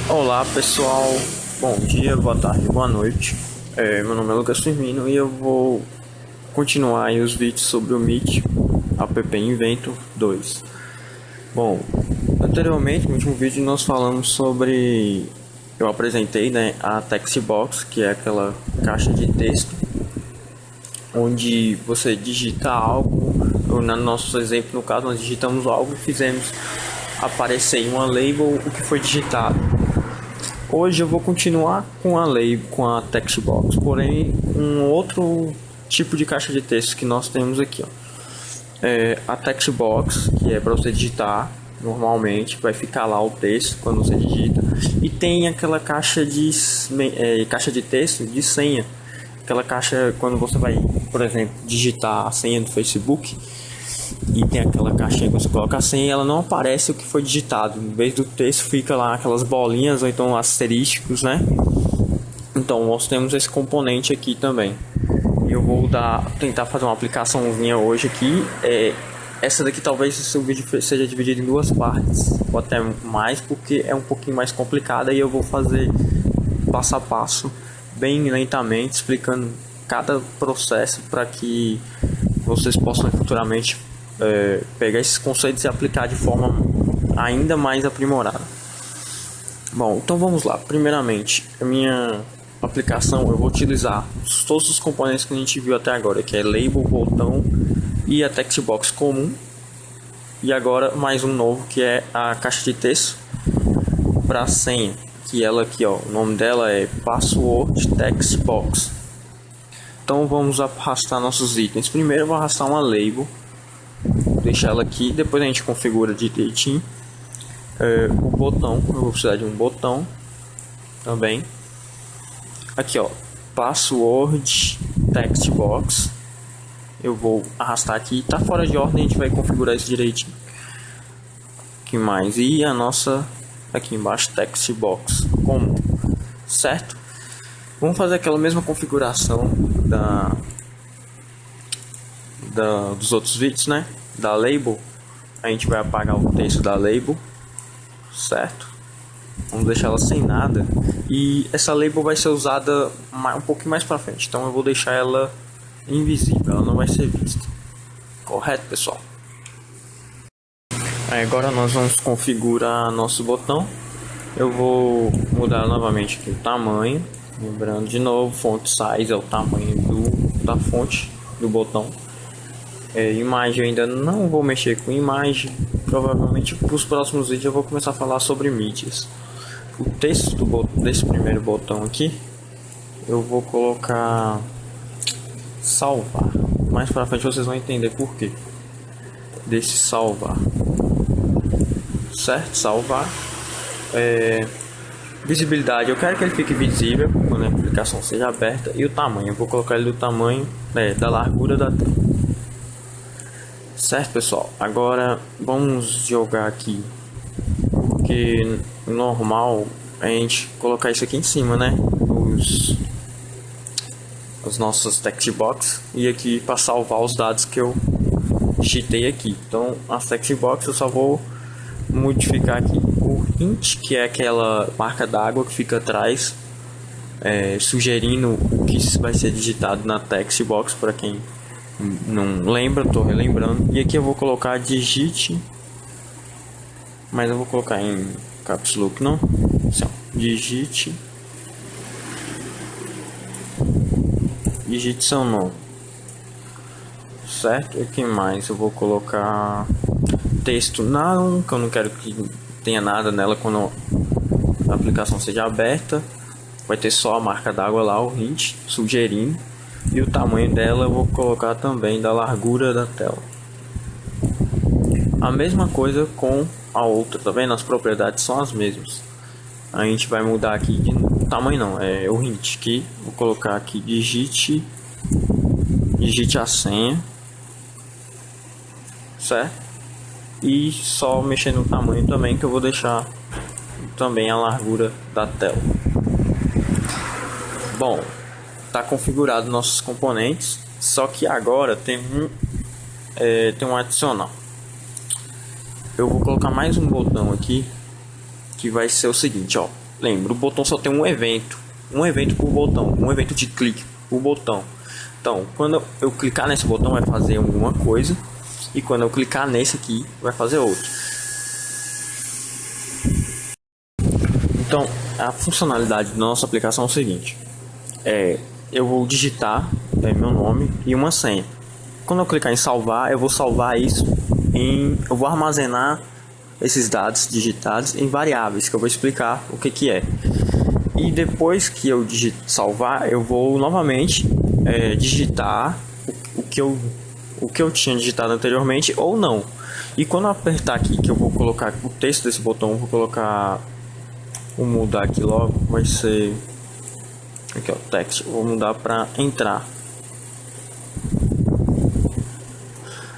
Olá pessoal, bom dia, boa tarde, boa noite. Meu nome é Lucas Firmino e eu vou continuar aí os vídeos sobre o Meet app Invento 2. Bom, anteriormente no último vídeo nós falamos sobre, eu apresentei, né, a Textbox, que é aquela caixa de texto onde você digita algo, ou no nosso exemplo, no caso, nós digitamos algo e fizemos aparecer em uma label o que foi digitado. Hoje eu vou continuar com a label, com a Textbox, porém um outro tipo de caixa de texto que nós temos aqui, ó. A Textbox, que é para você digitar normalmente, vai ficar lá o texto quando você digita, e tem aquela caixa de texto de senha. Aquela caixa quando você vai, por exemplo, digitar a senha do Facebook e tem aquela caixinha que você coloca a senha e ela não aparece o que foi digitado. Em vez do texto fica lá aquelas bolinhas ou então asterísticos, né? Então nós temos esse componente aqui também. Eu vou tentar fazer uma aplicaçãozinha hoje aqui. Essa daqui talvez o vídeo seja dividido em duas partes, ou até mais, porque é um pouquinho mais complicada e eu vou fazer passo a passo, bem lentamente, explicando cada processo para que vocês possam futuramente pegar esses conceitos e aplicar de forma ainda mais aprimorada. Bom, então vamos lá. Primeiramente, a minha aplicação eu vou utilizar todos os componentes que a gente viu até agora, que é label, botão e a textbox comum. E agora mais um novo, que é a caixa de texto para senha, que ela aqui, ó, o nome dela é Password Textbox. Então vamos arrastar nossos itens. Primeiro eu vou arrastar uma label, deixar ela aqui, depois a gente configura direitinho. O botão, eu vou precisar de um botão também. Aqui, ó, Password Textbox. Eu vou arrastar aqui, tá fora de ordem, a gente vai configurar isso direitinho. Que mais? E a nossa aqui embaixo Textbox comum, certo? Vamos fazer aquela mesma configuração dos outros vídeos, né? Da label, a gente vai apagar o texto da label, certo? Vamos deixar ela sem nada. E essa label vai ser usada um pouquinho mais para frente, então eu vou deixar ela invisível, ela não vai ser vista. Correto, pessoal? Agora nós vamos configurar nosso botão. Eu vou mudar novamente aqui o tamanho, lembrando de novo, font size é o tamanho da fonte do botão. Imagem eu ainda não vou mexer com imagem. Provavelmente para os próximos vídeos eu vou começar a falar sobre mídias. O texto desse primeiro botão aqui eu vou colocar salvar. Mais para frente vocês vão entender por quê desse salvar, certo? Salvar. Visibilidade, eu quero que ele fique visível quando a aplicação seja aberta. E o tamanho, eu vou colocar ele do tamanho da largura da tela. Certo, pessoal? Agora vamos jogar aqui, porque normal a gente colocar isso aqui em cima, né? Os nossos textbox, e aqui para salvar os dados que eu digitei aqui. Então as textbox eu só vou modificar aqui o hint, que é aquela marca d'água que fica atrás, sugerindo o que vai ser digitado na textbox. Para quem não lembra, estou relembrando. E aqui eu vou colocar digite, mas eu vou colocar em caps lock, não? Assim, ó, digite seu nome, certo? E que mais? Eu vou colocar texto não, que eu não quero que tenha nada nela quando a aplicação seja aberta. Vai ter só a marca d'água lá, o hint, sugerindo. E o tamanho dela eu vou colocar também da largura da tela. A mesma coisa com a outra, tá vendo? As propriedades são as mesmas. A gente vai mudar aqui de tamanho, não, é o hint, que vou colocar aqui digite a senha, certo? E só mexer no tamanho também, que eu vou deixar também a largura da tela. Bom, tá configurado nossos componentes, só que agora tem um adicional. Eu vou colocar mais um botão aqui, que vai ser o seguinte, ó, lembra, o botão só tem um evento por botão, um evento de clique por botão. Então, quando eu clicar nesse botão vai fazer alguma coisa, e quando eu clicar nesse aqui vai fazer outra. Então, a funcionalidade da nossa aplicação é o seguinte: eu vou digitar meu nome e uma senha. Quando eu clicar em salvar, eu vou salvar isso eu vou armazenar esses dados digitados em variáveis, que eu vou explicar o que é. E depois que eu salvar, eu vou novamente digitar o que eu tinha digitado anteriormente ou não. E quando eu apertar aqui, que eu vou colocar o texto desse botão, eu vou colocar, vou mudar aqui logo, vai ser aqui, ó, text, vou mudar para entrar.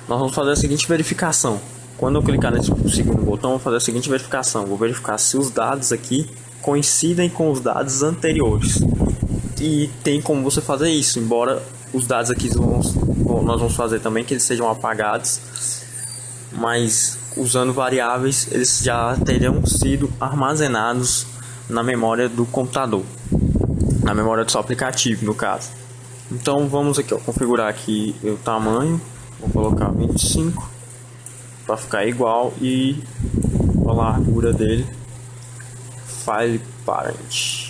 Nós vamos fazer a seguinte verificação. Quando eu clicar nesse segundo botão, eu vou fazer a seguinte verificação. Vou verificar se os dados aqui coincidem com os dados anteriores. E tem como você fazer isso, embora os dados aqui nós vamos fazer também que eles sejam apagados, mas usando variáveis eles já terão sido armazenados na memória do computador, na memória do seu aplicativo, no caso. Então vamos aqui, ó, configurar aqui o tamanho. Vou colocar 25 para ficar igual e a largura dele, file parent.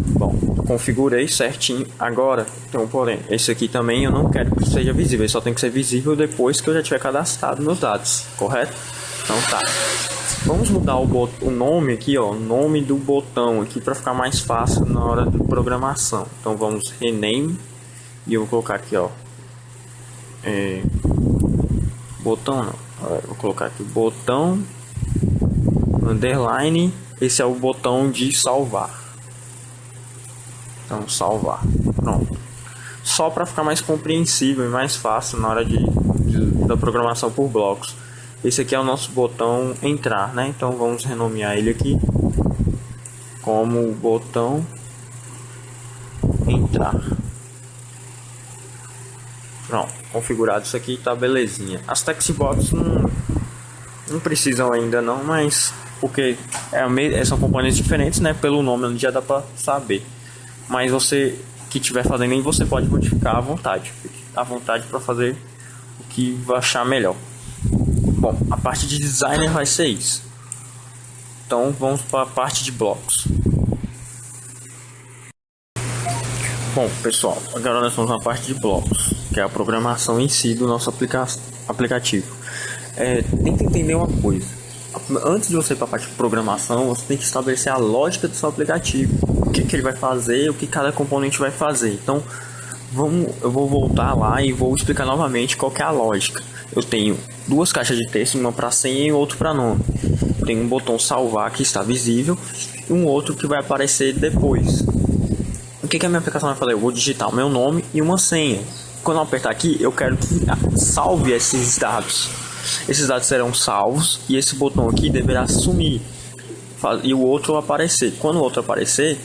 Bom, configurei certinho. Agora tem um porém, esse aqui também eu não quero que seja visível, ele só tem que ser visível depois que eu já tiver cadastrado meus dados, correto? Então tá. Vamos mudar o nome aqui, ó, o nome do botão aqui para ficar mais fácil na hora de programação. Então vamos rename e eu vou colocar aqui, ó, botão não, vou colocar aqui botão underline, esse é o botão de salvar. Então salvar, pronto. Só para ficar mais compreensível e mais fácil na hora da programação por blocos. Esse aqui é o nosso botão entrar, né? Então vamos renomear ele aqui como botão entrar. Pronto, configurado isso aqui, tá belezinha. As textbox não precisam ainda não, mas porque são componentes diferentes, né? Pelo nome já dá para saber. Mas você que estiver fazendo aí, você pode modificar à vontade. Fique à vontade para fazer o que vai achar melhor. Bom, a parte de designer vai ser isso. Então vamos para a parte de blocos. Bom, pessoal, agora nós estamos na parte de blocos, que é a programação em si do nosso aplicativo. Tenta entender uma coisa. Antes de você ir para a parte de programação, você tem que estabelecer a lógica do seu aplicativo. O que ele vai fazer, o que cada componente vai fazer. Então, eu vou voltar lá e vou explicar novamente qual que é a lógica. Eu tenho duas caixas de texto, uma para senha e outra para nome. Tem um botão salvar que está visível e um outro que vai aparecer depois. O que a minha aplicação vai fazer? Eu vou digitar o meu nome e uma senha. Quando eu apertar aqui, eu quero que salve esses dados. Esses dados serão salvos e esse botão aqui deverá sumir e o outro aparecer. Quando o outro aparecer,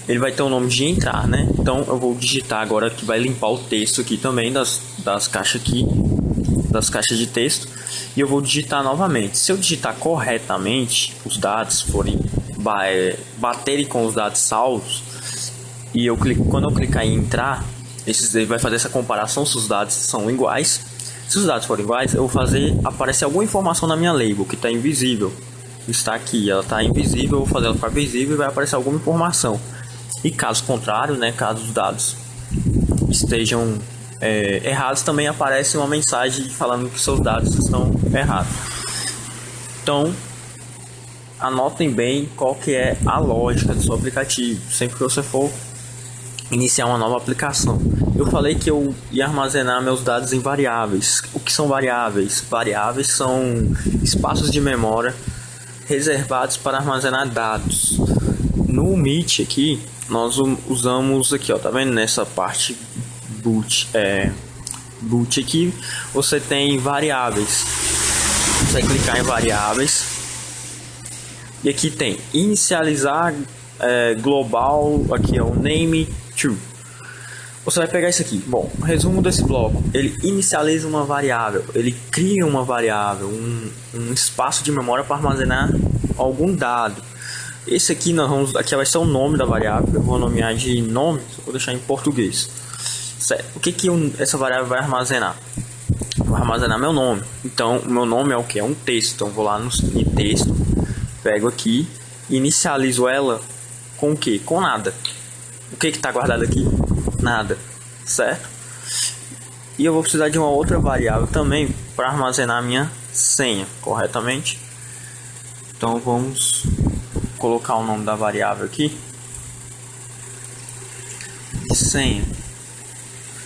ele vai ter o nome de entrar, né? Então eu vou digitar agora, que vai limpar o texto aqui também das caixas aqui, das caixas de texto, e eu vou digitar novamente. Se eu digitar corretamente, os dados forem baterem com os dados salvos, e quando eu clicar em entrar, ele vai fazer essa comparação se os dados são iguais. Se os dados forem iguais, eu vou fazer aparecer alguma informação na minha label que está invisível. Está aqui, ela está invisível, eu vou fazer ela ficar visível e vai aparecer alguma informação. E caso contrário, né, caso os dados estejam errados, também aparece uma mensagem falando que seus dados estão errados. Então, anotem bem qual que é a lógica do seu aplicativo, sempre que você for iniciar uma nova aplicação. Eu falei que eu ia armazenar meus dados em variáveis. O que são variáveis? Variáveis são espaços de memória reservados para armazenar dados. No Meet aqui, nós usamos aqui, ó, tá vendo? Nessa parte boot aqui, você tem variáveis. Você vai clicar em variáveis e aqui tem inicializar global, aqui é o name to. Você vai pegar isso aqui. Bom, resumo desse bloco: ele inicializa uma variável, ele cria uma variável, um espaço de memória para armazenar algum dado. Esse aqui aqui vai ser o nome da variável, eu vou nomear de nome, vou deixar em português. Certo. O que essa variável vai armazenar? Vai armazenar meu nome. Então, o meu nome é o que? É um texto. Então, vou lá no texto, pego aqui, inicializo ela com o que? Com nada. O que está guardado aqui? Nada. Certo? E eu vou precisar de uma outra variável também para armazenar a minha senha corretamente. Então, vamos colocar o nome da variável aqui. Senha.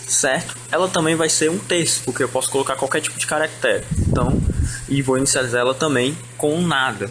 Certo? Ela também vai ser um texto, porque eu posso colocar qualquer tipo de caractere. Então, e vou inicializar ela também com nada.